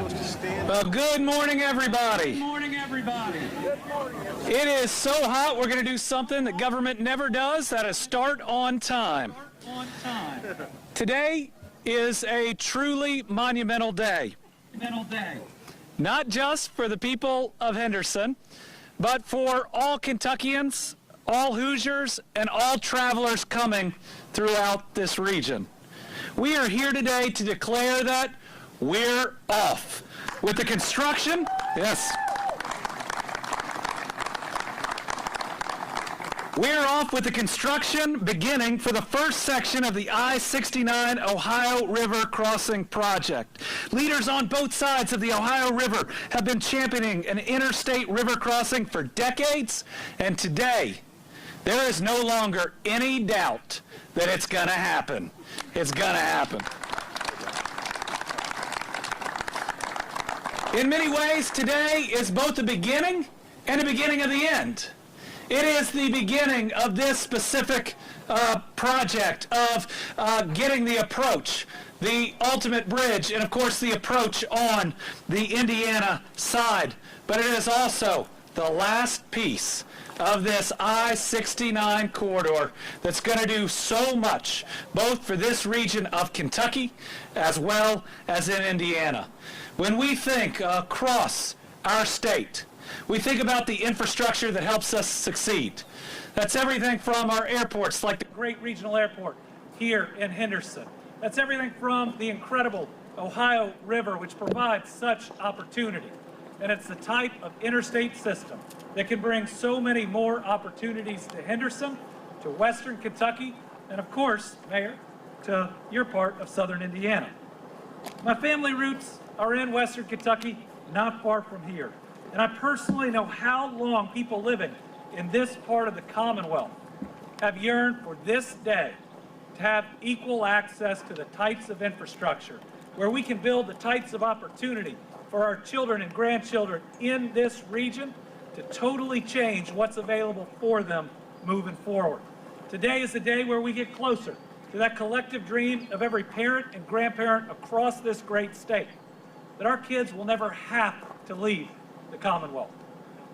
Well, good morning, everybody. Good morning, everybody. It is so hot, we're going to do something that government never does, that is start on time. Today is a truly monumental day. Not just for the people of Henderson, but for all Kentuckians, all Hoosiers, and all travelers coming throughout this region. We are here today to declare that we're off with the construction. Yes. We're off with the construction beginning for the first section of the I-69 Ohio River Crossing Project. Leaders on both sides of the Ohio River have been championing an interstate river crossing for decades, and today there is no longer any doubt that it's going to happen. It's going to happen. In many ways, today is both the beginning and the beginning of the end. It is the beginning of this specific project of getting the approach, the ultimate bridge, and of course the approach on the Indiana side. But it is also the last piece of this I-69 corridor that's going to do so much, both for this region of Kentucky as well as in Indiana. When we think across our state, we think about the infrastructure that helps us succeed. That's everything from our airports, like the great regional airport here in Henderson. That's everything from the incredible Ohio River, which provides such opportunity. And it's the type of interstate system that can bring so many more opportunities to Henderson, to Western Kentucky, and of course, Mayor, to your part of Southern Indiana. My family roots are in Western Kentucky, not far from here. And I personally know how long people living in this part of the Commonwealth have yearned for this day to have equal access to the types of infrastructure where we can build the types of opportunity for our children and grandchildren in this region to totally change what's available for them moving forward. Today is the day where we get closer to that collective dream of every parent and grandparent across this great state, that our kids will never have to leave the Commonwealth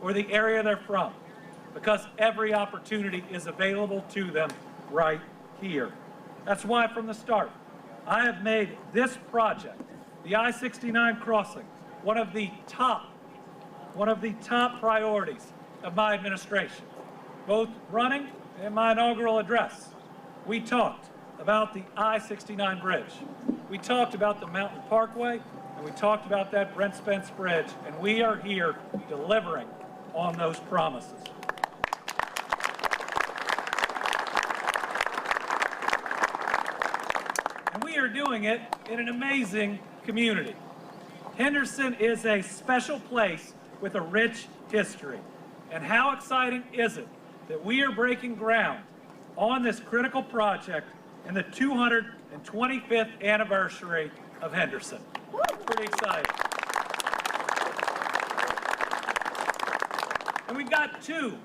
or the area they're from, because every opportunity is available to them right here. That's why from the start, I have made this project, the I-69 crossing, one of the top priorities of my administration. Both running and my inaugural address, we talked about the I-69 bridge. We talked about the Mountain Parkway, and we talked about that Brent Spence Bridge, and we are here delivering on those promises. And we are doing it in an amazing community. Henderson is a special place with a rich history. And how exciting is it that we are breaking ground on this critical project in the 225th anniversary of Henderson. Pretty exciting. And we've got two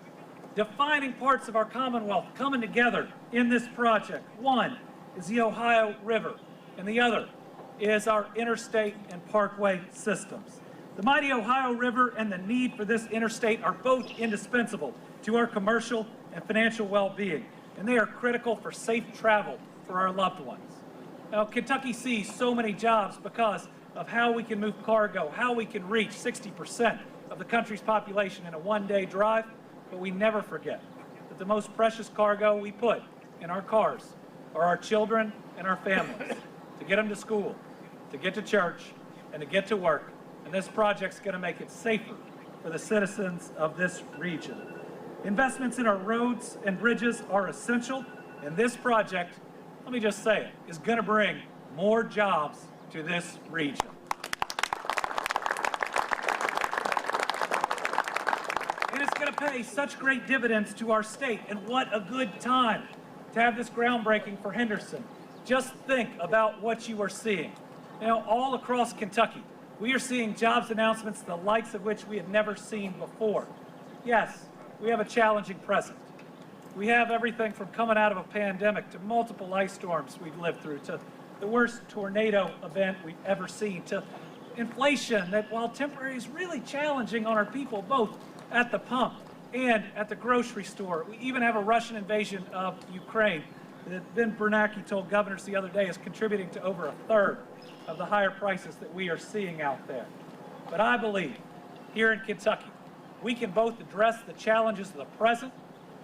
defining parts of our Commonwealth coming together in this project. One is the Ohio River, and the other is our interstate and parkway systems. The mighty Ohio River and the need for this interstate are both indispensable to our commercial and financial well-being, and they are critical for safe travel for our loved ones. Now, Kentucky sees so many jobs because of how we can move cargo, how we can reach 60% of the country's population in a one-day drive, but we never forget that the most precious cargo we put in our cars are our children and our families, to get them to school, to get to church, and to get to work. And this project's going to make it safer for the citizens of this region. Investments in our roads and bridges are essential, and this project, let me just say it, is going to bring more jobs to this region. And it's going to pay such great dividends to our state, and what a good time to have this groundbreaking for Henderson. Just think about what you are seeing. Now, all across Kentucky, we are seeing jobs announcements the likes of which we had never seen before. Yes, we have a challenging present. We have everything from coming out of a pandemic to multiple ice storms we've lived through, to the worst tornado event we've ever seen, to Inflation that, while temporary, is really challenging on our people, both at the pump and at the grocery store. We even have a Russian invasion of Ukraine that Ben Bernanke told governors the other day is contributing to over a third of the higher prices that we are seeing out there. But I believe here in Kentucky, we can both address the challenges of the present,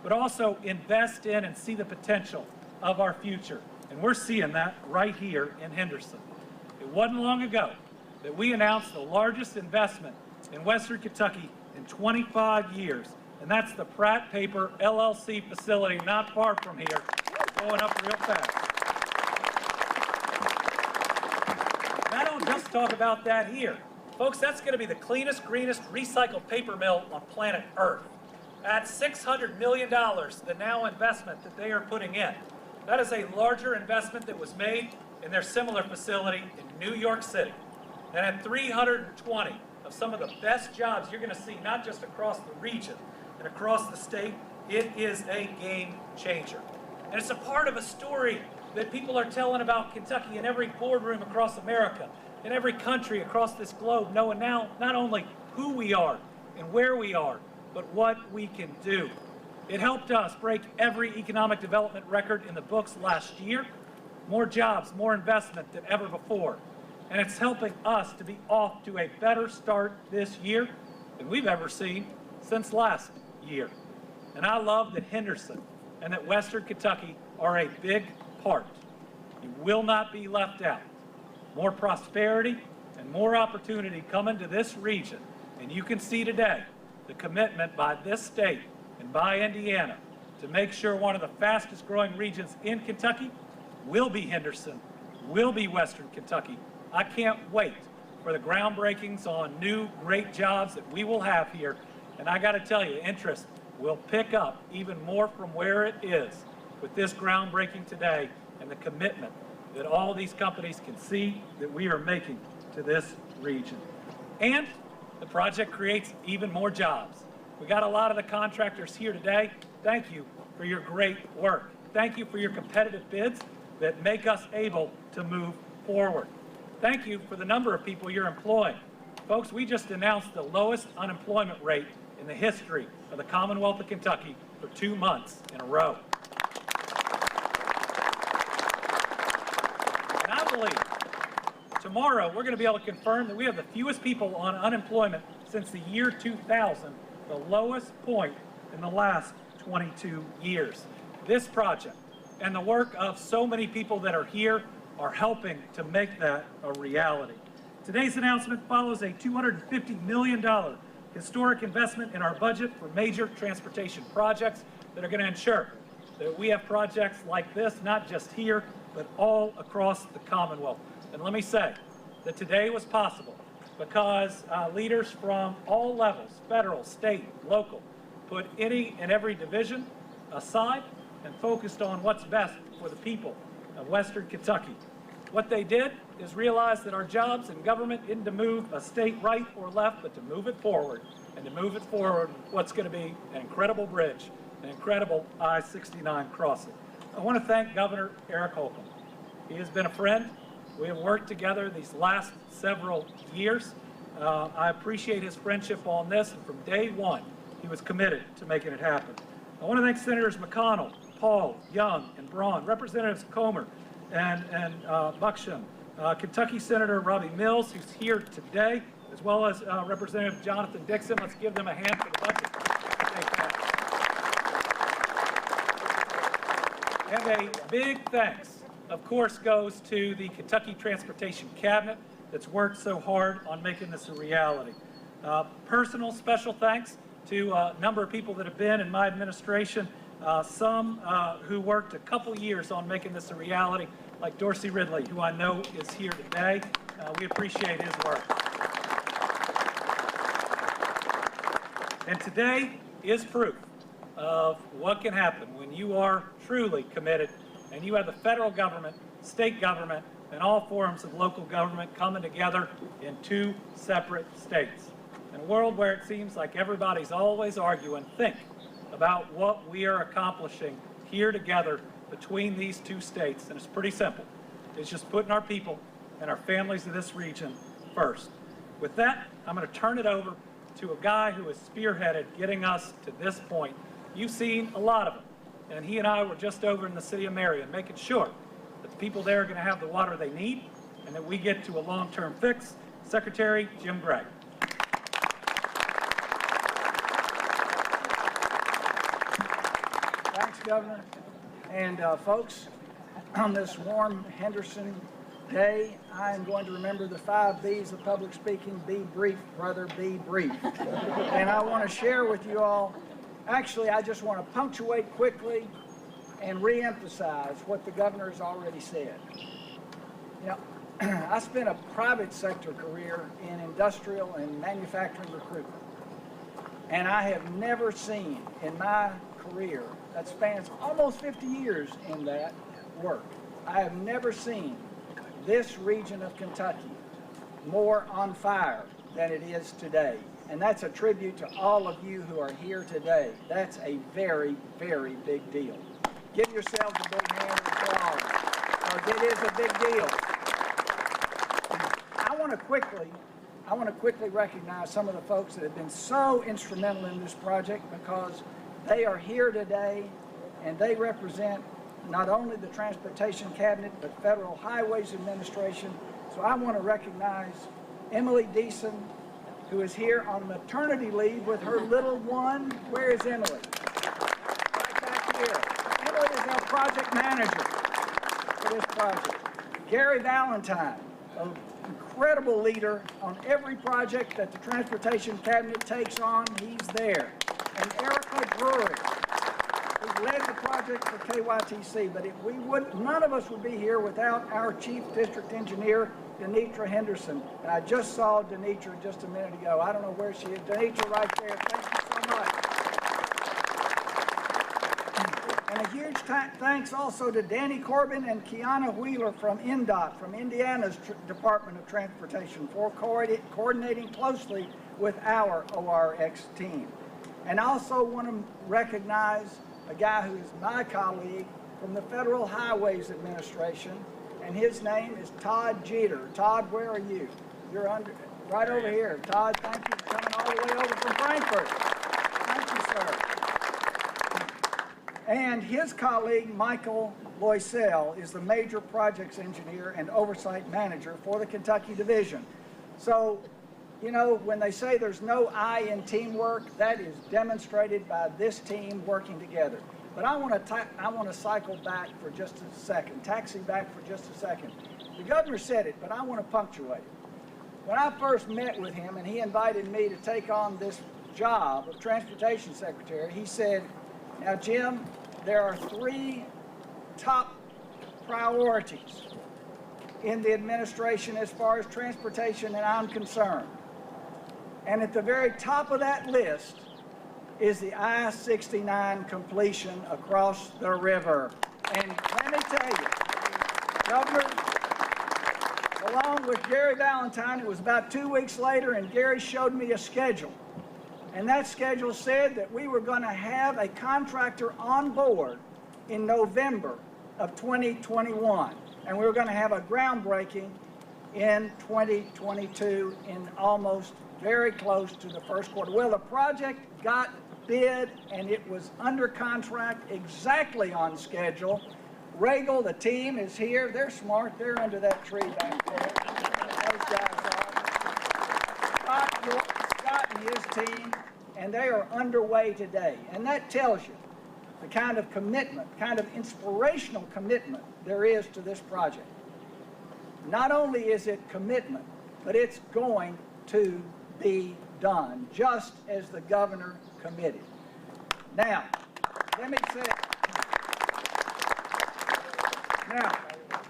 but also invest in and see the potential of our future. And we're seeing that right here in Henderson. It wasn't long ago that we announced the largest investment in Western Kentucky in 25 years, and that's the Pratt Paper LLC facility not far from here, going up real fast. And I don't just talk about that here. Folks, that's going to be the cleanest, greenest recycled paper mill on planet Earth. At $600 million, the now investment that they are putting in. That is a larger investment that was made in their similar facility in New York City. And at 320 of some of the best jobs you're going to see, not just across the region and across the state, it is a game changer. And it's a part of a story that people are telling about Kentucky in every boardroom across America, in every country across this globe, knowing now not only who we are and where we are, but what we can do. It helped us break every economic development record in the books last year. More jobs, more investment than ever before. And it's helping us to be off to a better start this year than we've ever seen since last year. And I love that Henderson and that Western Kentucky are a big part. You will not be left out. More prosperity and more opportunity coming to this region. And you can see today the commitment by this state and by Indiana to make sure one of the fastest growing regions in Kentucky will be Henderson, will be Western Kentucky. I can't wait for the groundbreakings on new great jobs that we will have here. And I got to tell you, interest will pick up even more from where it is with this groundbreaking today and the commitment that all these companies can see that we are making to this region. And the project creates even more jobs. We got a lot of the contractors here today. Thank you for your great work. Thank you for your competitive bids that make us able to move forward. Thank you for the number of people you're employing. Folks, we just announced the lowest unemployment rate in the history of the Commonwealth of Kentucky for 2 months in a row. And I believe tomorrow we're going to be able to confirm that we have the fewest people on unemployment since the year 2000, the lowest point in the last 22 years. This project and the work of so many people that are here are helping to make that a reality. Today's announcement follows a $250 million historic investment in our budget for major transportation projects that are going to ensure that we have projects like this, not just here, but all across the Commonwealth. And let me say that today was possible because leaders from all levels, federal, state, local, put any and every division aside and focused on what's best for the people of Western Kentucky. What they did is realize that our jobs in government isn't to move a state right or left, but to move it forward, and to move it forward what's going to be an incredible bridge, an incredible I-69 crossing. I want to thank Governor Eric Holcomb. He has been a friend. We have worked together these last several years. I appreciate his friendship on this, and from day one, he was committed to making it happen. I want to thank Senators McConnell, Paul, Young, and Braun, Representatives Comer and Bucksham, Kentucky Senator Robbie Mills, who's here today, as well as Representative Jonathan Dixon. Let's give them a hand for the budget. And a big thanks, of course, goes to the Kentucky Transportation Cabinet that's worked so hard on making this a reality. Personal special thanks to a number of people that have been in my administration, some who worked a couple years on making this a reality, like Dorsey Ridley, who I know is here today. We appreciate his work. And today is proof of what can happen when you are truly committed and you have the federal government, state government, and all forms of local government coming together in 2 separate states. In a world where it seems like everybody's always arguing, think about what we are accomplishing here together between these 2 states. And it's pretty simple. It's just putting our people and our families of this region first. With that, I'm going to turn it over to a guy who has spearheaded getting us to this point. You've seen a lot of them, and he and I were just over in the city of Marion, making sure that the people there are going to have the water they need and that we get to a long-term fix. Secretary Jim Gregg. Thanks, Governor. And folks, on this warm Henderson day, I am going to remember the 5 B's of public speaking. Be brief, brother, be brief. And I want to share with you all, actually, I just want to punctuate quickly and re-emphasize what the governor has already said. You know, I spent a private sector career in industrial and manufacturing recruitment. And I have never seen in my career, that spans almost 50 years in that work, I have never seen this region of Kentucky more on fire than it is today. And that's a tribute to all of you who are here today. That's a very, very big deal. Give yourselves a big hand of applause, because it is a big deal. I want to quickly recognize some of the folks that have been so instrumental in this project, because they are here today and they represent not only the Transportation Cabinet, but Federal Highways Administration. So I want to recognize Emily Deason, who is here on maternity leave with her little one. Where is Emily? Right back here. Emily is our project manager for this project. Gary Valentine, an incredible leader on every project that the Transportation Cabinet takes on, he's there. And Erica Drury, who led the project for KYTC, but none of us would be here without our Chief District Engineer, Denitra Henderson. And I just saw Denitra just a minute ago. I don't know where she is. Denitra right there. Thank you so much. And a huge thanks also to Danny Corbin and Kiana Wheeler from INDOT, from Indiana's Department of Transportation, for coordinating closely with our ORX team. And I also want to recognize a guy who is my colleague from the Federal Highways Administration, and his name is Todd Jeter. Todd, where are you? You're right over here. Todd, thank you for coming all the way over from Frankfurt. Thank you, sir. And his colleague, Michael Loisel, is the Major Projects Engineer and Oversight Manager for the Kentucky Division. So, you know, when they say there's no I in teamwork, that is demonstrated by this team working together. But I want to cycle back for just a second, taxi back for just a second. The governor said it, but I want to punctuate it. When I first met with him and he invited me to take on this job of Transportation Secretary, he said, now Jim, there are 3 top priorities in the administration as far as transportation and I'm concerned. And at the very top of that list is the I-69 completion across the river. And let me tell you, Governor, along with Gary Valentine, it was about 2 weeks later, and Gary showed me a schedule. And that schedule said that we were going to have a contractor on board in November of 2021. And we were going to have a groundbreaking in 2022 in almost very close to the first quarter. Well, the project got bid and it was under contract exactly on schedule. Regal, the team, is here. They're smart. They're under that tree back there. Those guys are. Scott and his team, and they are underway today. And that tells you the kind of commitment, kind of inspirational commitment there is to this project. Not only is it commitment, but it's going to be done, just as the governor committed. Now, let me say, now,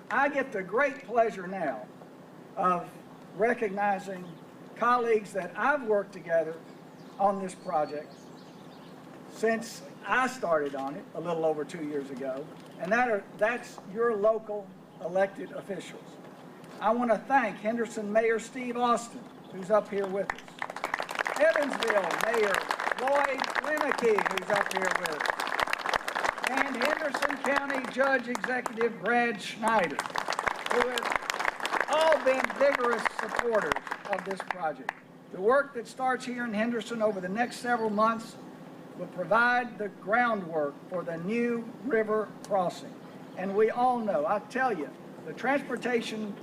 I get the great pleasure now of recognizing colleagues that I've worked together on this project since I started on it a little over 2 years ago, and that's your local elected officials. I want to thank Henderson Mayor Steve Austin, who's up here with us. Evansville Mayor Lloyd Winicky, who's up here with us. And Henderson County Judge Executive Brad Schneider, who have all been vigorous supporters of this project. The work that starts here in Henderson over the next several months will provide the groundwork for the new river crossing. And we all know, I tell you, the Transportation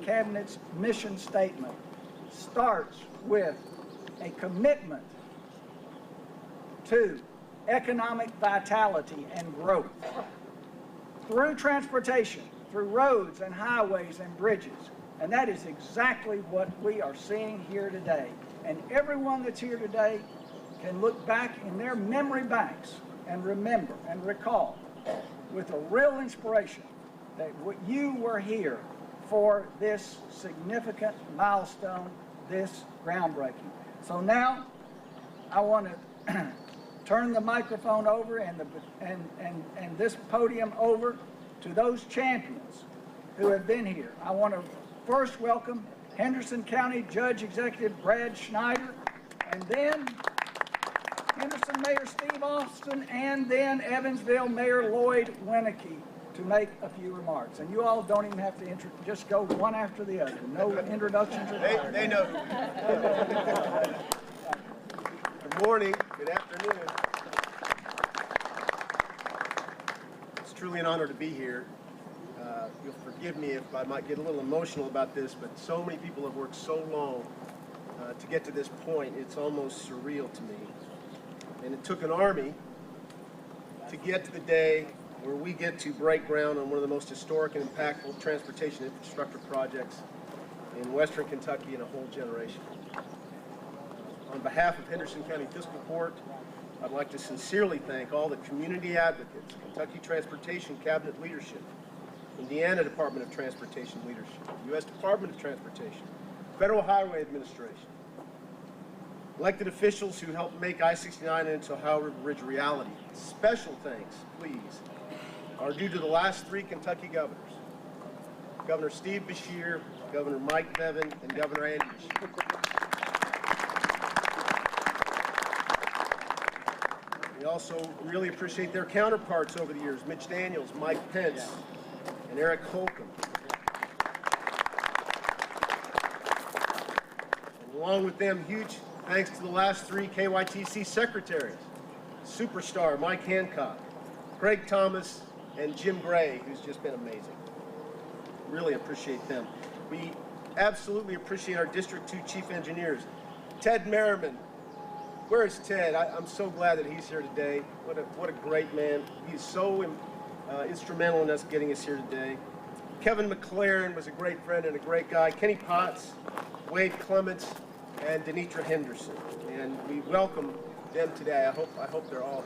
Cabinet's mission statement starts with a commitment to economic vitality and growth through transportation, through roads and highways and bridges. And that is exactly what we are seeing here today. And everyone that's here today can look back in their memory banks and remember and recall with a real inspiration that you were here for this significant milestone, this groundbreaking. So now I want to turn the microphone over and this podium over to those champions who have been here. I want to first welcome Henderson County Judge Executive Brad Schneider, and then Henderson Mayor Steve Austin, and then Evansville Mayor Lloyd Winnicky to make a few remarks. And you all don't even have to just go one after the other. No introductions required. They know. Good morning, good afternoon. It's truly an honor to be here. You'll forgive me if I might get a little emotional about this, but so many people have worked so long to get to this point, it's almost surreal to me. And it took an army to get to the day where we get to break ground on one of the most historic and impactful transportation infrastructure projects in Western Kentucky in a whole generation. On behalf of Henderson County Fiscal Court, I'd like to sincerely thank all the community advocates, Kentucky Transportation Cabinet leadership, Indiana Department of Transportation leadership, U.S. Department of Transportation, Federal Highway Administration, elected officials who helped make I-69 into Ohio River Bridge a reality. Special thanks, please, are due to the last three Kentucky governors, Governor Steve Beshear, Governor Mike Bevin, and Governor Andy Beshear. We also really appreciate their counterparts over the years, Mitch Daniels, Mike Pence, and Eric Holcomb. And along with them, huge thanks to the last three KYTC secretaries, superstar Mike Hancock, Craig Thomas, and Jim Gray, who's just been amazing. Really appreciate them. We absolutely appreciate our District 2 Chief Engineers, Ted Merriman. Where's Ted? I'm so glad that he's here today. What a great man. He's so instrumental in us getting us here today. Kevin McLaren was a great friend and a great guy. Kenny Potts, Wade Clements, and Denitra Henderson. And we welcome them today. I hope they're all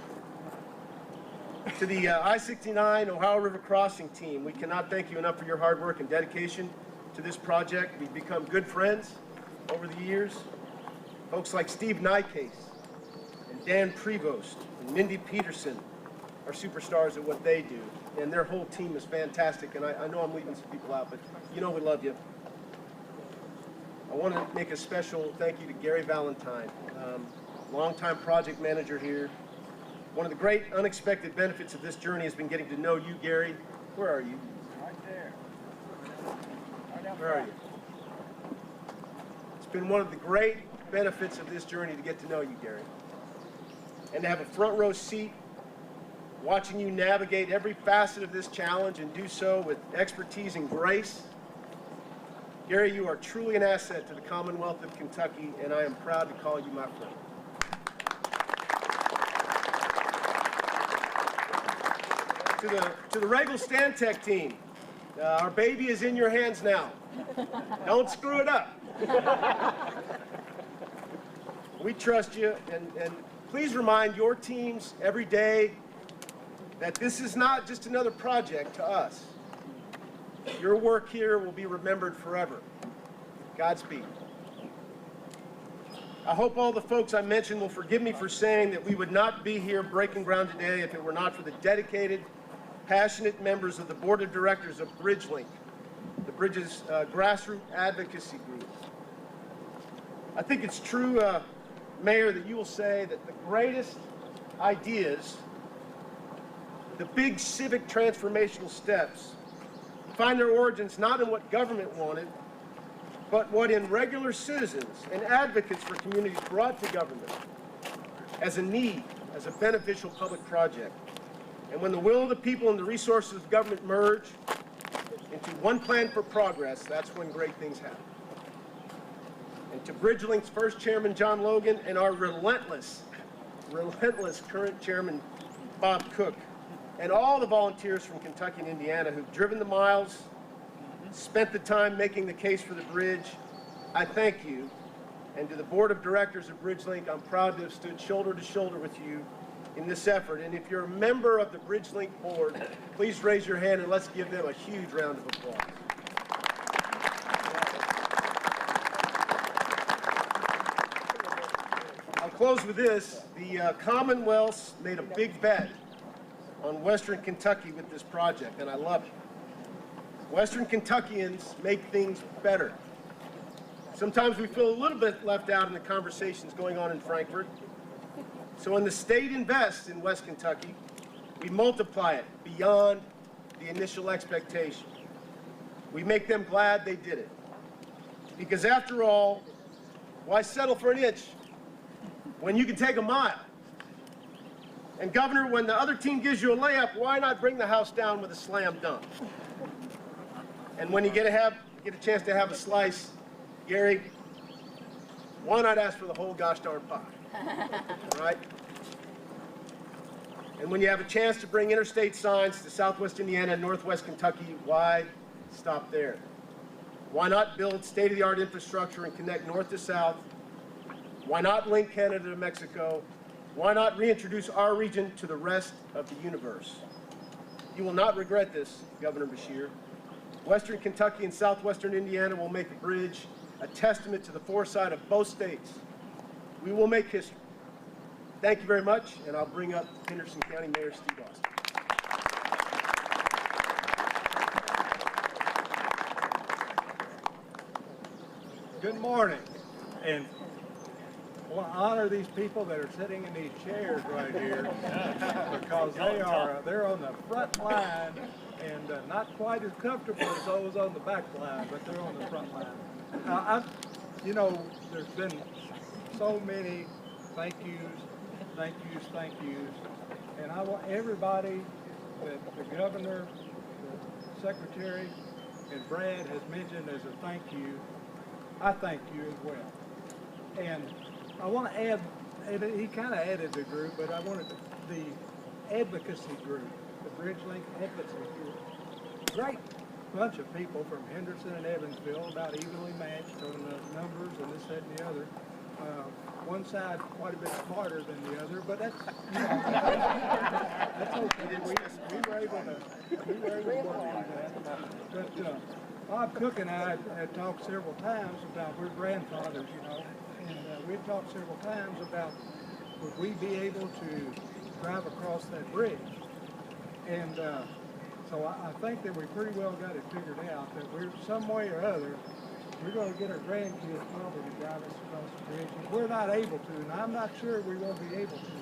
here. To the I-69 Ohio River Crossing team, we cannot thank you enough for your hard work and dedication to this project. We've become good friends over the years. Folks like Steve Nycase and Dan Prevost and Mindy Peterson are superstars at what they do. And their whole team is fantastic. And I know I'm leaving some people out, but you know we love you. I want to make a special thank you to Gary Valentine, longtime project manager here. One of the great unexpected benefits of this journey has been getting to know you, Gary. Where are you? Right there. Right down Where are you? It's been one of the great benefits of this journey to get to know you, Gary. And to have a front row seat watching you navigate every facet of this challenge and do so with expertise and grace. Gary, you are truly an asset to the Commonwealth of Kentucky, and I am proud to call you my friend. To the Regal Stantec team, our baby is in your hands now. Don't screw it up. We trust you, and please remind your teams every day that this is not just another project to us. Your work here will be remembered forever. Godspeed. I hope all the folks I mentioned will forgive me for saying that we would not be here breaking ground today if it were not for the dedicated, passionate members of the Board of Directors of BridgeLink, the Bridge's grassroots advocacy group. I think it's true, Mayor, that you will say that the greatest ideas, the big civic transformational steps, find their origins not in what government wanted, but what in regular citizens and advocates for communities brought to government as a need, as a beneficial public project. And when the will of the people and the resources of government merge into one plan for progress, that's when great things happen. And to BridgeLink's first chairman, John Logan, and our relentless current chairman, Bob Cook, and all the volunteers from Kentucky and Indiana who've driven the miles, spent the time making the case for the bridge, I thank you. And to the board of directors of BridgeLink, I'm proud to have stood shoulder to shoulder with you in this effort. And if you're a member of the BridgeLink board, please raise your hand and let's give them a huge round of applause. I'll close with this. The Commonwealth's made a big bet on Western Kentucky with this project, and I love it. Western Kentuckians make things better. Sometimes we feel a little bit left out in the conversations going on in Frankfort. So when the state invests in West Kentucky, we multiply it beyond the initial expectation. We make them glad they did it. Because after all, why settle for an inch when you can take a mile? And Governor, when the other team gives you a layup, why not bring the house down with a slam dunk? And when you get a chance to have a slice, Gary, why not ask for the whole gosh darn pie? Right? And when you have a chance to bring interstate signs to Southwest Indiana and Northwest Kentucky, why stop there? Why not build state-of-the-art infrastructure and connect north to south? Why not link Canada to Mexico? Why not reintroduce our region to the rest of the universe? You will not regret this, Governor Beshear. Western Kentucky and Southwestern Indiana will make the bridge a testament to the foresight of both states. We will make history. Thank you very much, and I'll bring up Henderson County Mayor Steve Austin. Good morning, and I want to honor these people that are sitting in these chairs right here because they're on the front line and not quite as comfortable as those on the back line, but they're on the front line. You know, there's been so many thank yous, and I want everybody that the governor, the secretary, and Brad has mentioned as a thank you, I thank you as well. And I want to add, he kind of added the group, but I wanted the advocacy group, the BridgeLink advocacy group. Great bunch of people from Henderson and Evansville, about evenly matched on the numbers and this, that, and the other. One side quite a bit smarter than the other, but that's, that's okay. We were able to work through that. But Bob Cook and I had talked several times about, we're grandfathers, you know, and we've talked several times about would we be able to drive across that bridge. And so I think that we pretty well got it figured out that we're some way or other, we're going to get our grandkids probably to drive us across the bridge. If we're not able to, and I'm not sure we won't be able to,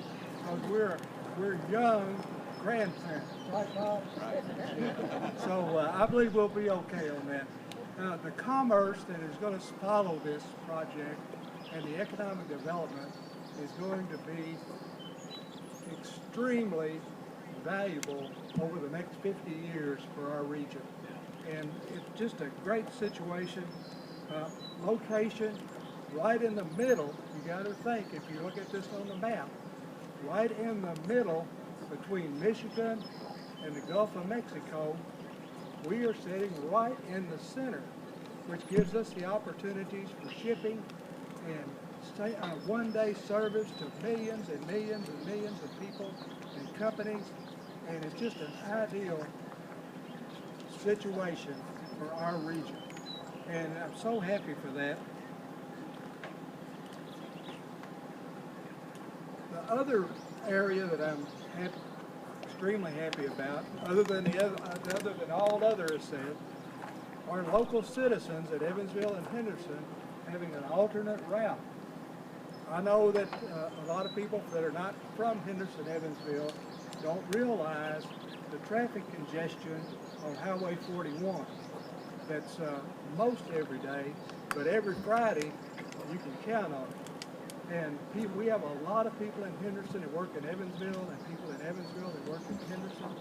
because we're young grandparents, right, Bob? Right. Yeah. So I believe we'll be okay on that. The commerce that is going to follow this project and the economic development is going to be extremely valuable over the next 50 years for our region. And it's just a great situation. Location right in the middle, you got to think, if you look at this on the map, right in the middle between Michigan and the Gulf of Mexico, we are sitting right in the center, which gives us the opportunities for shipping and one-day service to millions and millions and millions of people and companies, and it's just an ideal situation for our region. And I'm so happy for that. The other area that I'm extremely happy about, other than all others said, are local citizens at Evansville and Henderson having an alternate route. I know that a lot of people that are not from Henderson, Evansville don't realize the traffic congestion on Highway 41 that's most every day but every Friday you can count on it. And we have a lot of people in Henderson that work in Evansville, and people in Evansville that work in Henderson,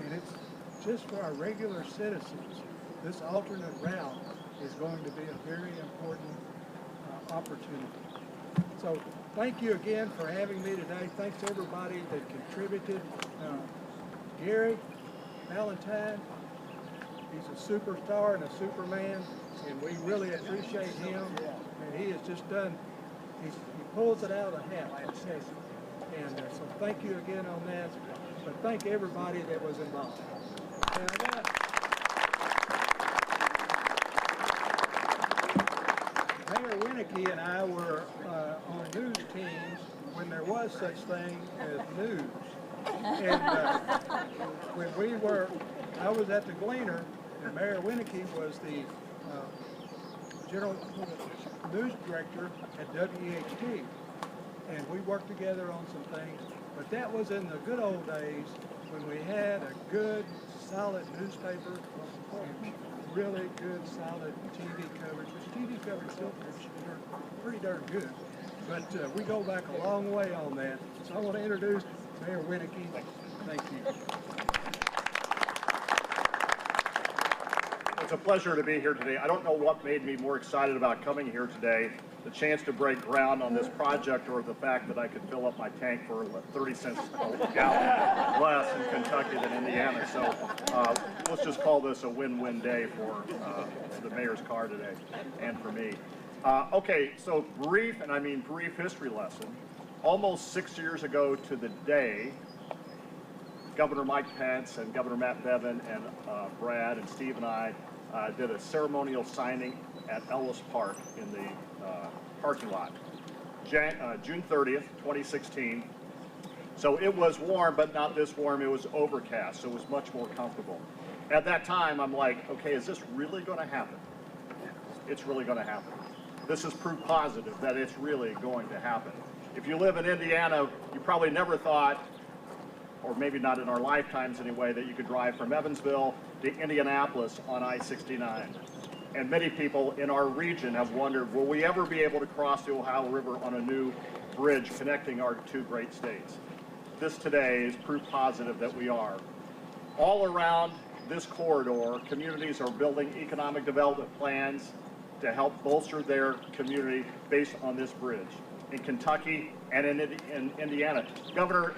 and it's just for our regular citizens. This alternate route is going to be a very important opportunity. So thank you again for having me today. Thanks to everybody that contributed. Gary Valentine, he's a superstar and a superman, and we really appreciate him. And he has just done, he pulls it out of the hat, like I said. And so thank you again on that. But thank everybody that was involved. And Mayor Winnicky and I were on news teams when there was such thing as news. And when I was at the Gleaner, and Mayor Winnicky was the general news director at WEHT. And we worked together on some things, but that was in the good old days when we had a good, solid newspaper and really good, solid TV coverage, which TV coverage still pretty darn good. But we go back a long way on that. So I want to introduce Mayor Winnicky. Thank you. It's a pleasure to be here today. I don't know what made me more excited about coming here today, the chance to break ground on this project, or the fact that I could fill up my tank for 30 cents a gallon less in Kentucky than Indiana. So let's just call this a win-win day for the mayor's car today and for me. Okay, so brief, and I mean brief history lesson. Almost 6 years ago to the day, Governor Mike Pence and Governor Matt Bevin and Brad and Steve and I did a ceremonial signing at Ellis Park in the parking lot, June 30th, 2016. So it was warm, but not this warm. It was overcast, so it was much more comfortable. At that time, I'm like, okay, is this really going to happen? It's really going to happen. This is proof positive that it's really going to happen. If you live in Indiana, you probably never thought, or maybe not in our lifetimes anyway, that you could drive from Evansville to Indianapolis on I-69. And many people in our region have wondered, will we ever be able to cross the Ohio River on a new bridge connecting our two great states? This today is proof positive that we are. All around this corridor, communities are building economic development plans to help bolster their community based on this bridge. In Kentucky and in Indiana. Governor,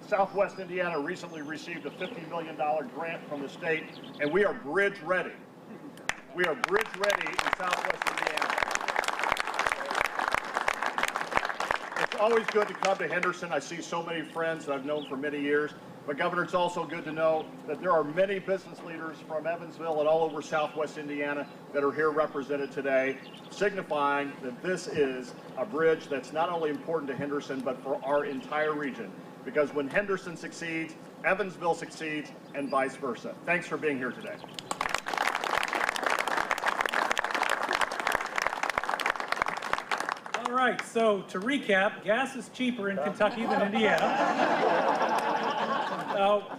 Southwest Indiana recently received a $50 million grant from the state, and we are bridge ready. We are bridge ready in Southwest Indiana. It's always good to come to Henderson. I see so many friends that I've known for many years. But Governor, it's also good to know that there are many business leaders from Evansville and all over Southwest Indiana that are here represented today, signifying that this is a bridge that's not only important to Henderson, but for our entire region. Because when Henderson succeeds, Evansville succeeds, and vice versa. Thanks for being here today. All right, so to recap, gas is cheaper in Kentucky than Indiana.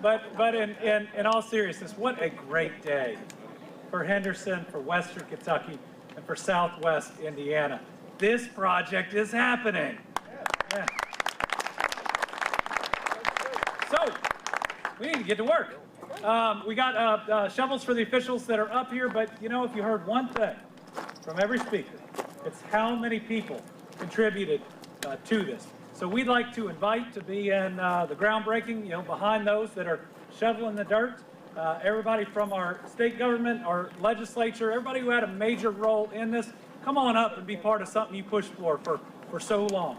But in all seriousness, what a great day for Henderson, for Western Kentucky, and for Southwest Indiana. This project is happening. Yeah. So, we need to get to work. We got shovels for the officials that are up here, but you know, if you heard one thing from every speaker, it's how many people contributed to this. So we'd like to invite to be in the groundbreaking, you know, behind those that are shoveling the dirt, everybody from our state government, our legislature, everybody who had a major role in this, come on up and be part of something you pushed for so long.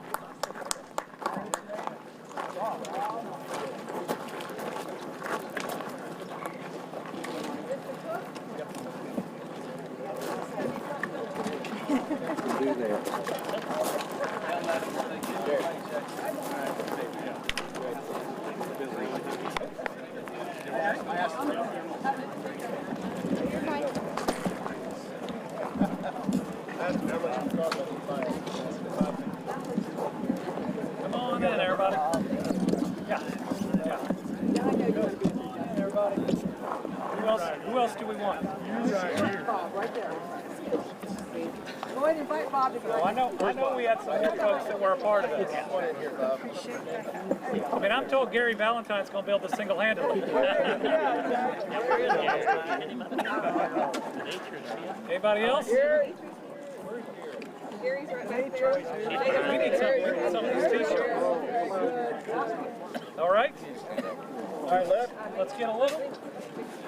Come on in, everybody. Yeah. Come on in, everybody. Who else do we want? You right here. I know we had some more folks that were a part of this. I mean, I'm told Gary Valentine's going to build this single-handedly. Anybody else? Gary's right back there. We need some of these t-shirts. All right. All right, left. Let's get a little.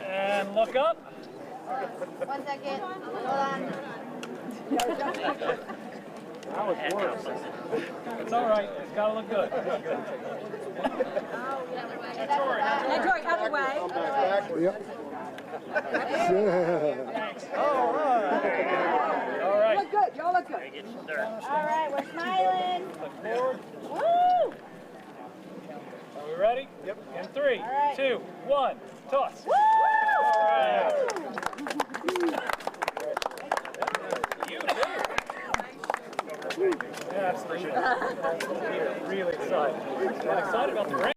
And look up. 1 second. Hold on. It's all right. It's got to look good. And Troy, other way. All right. Look good. Y'all look good. All right, we're smiling. Look forward. Woo! Are we ready? Yep. In 3, right. 2, 1, toss. Woo! All right. You do. Yeah, absolutely. Really excited. I'm excited about the rain.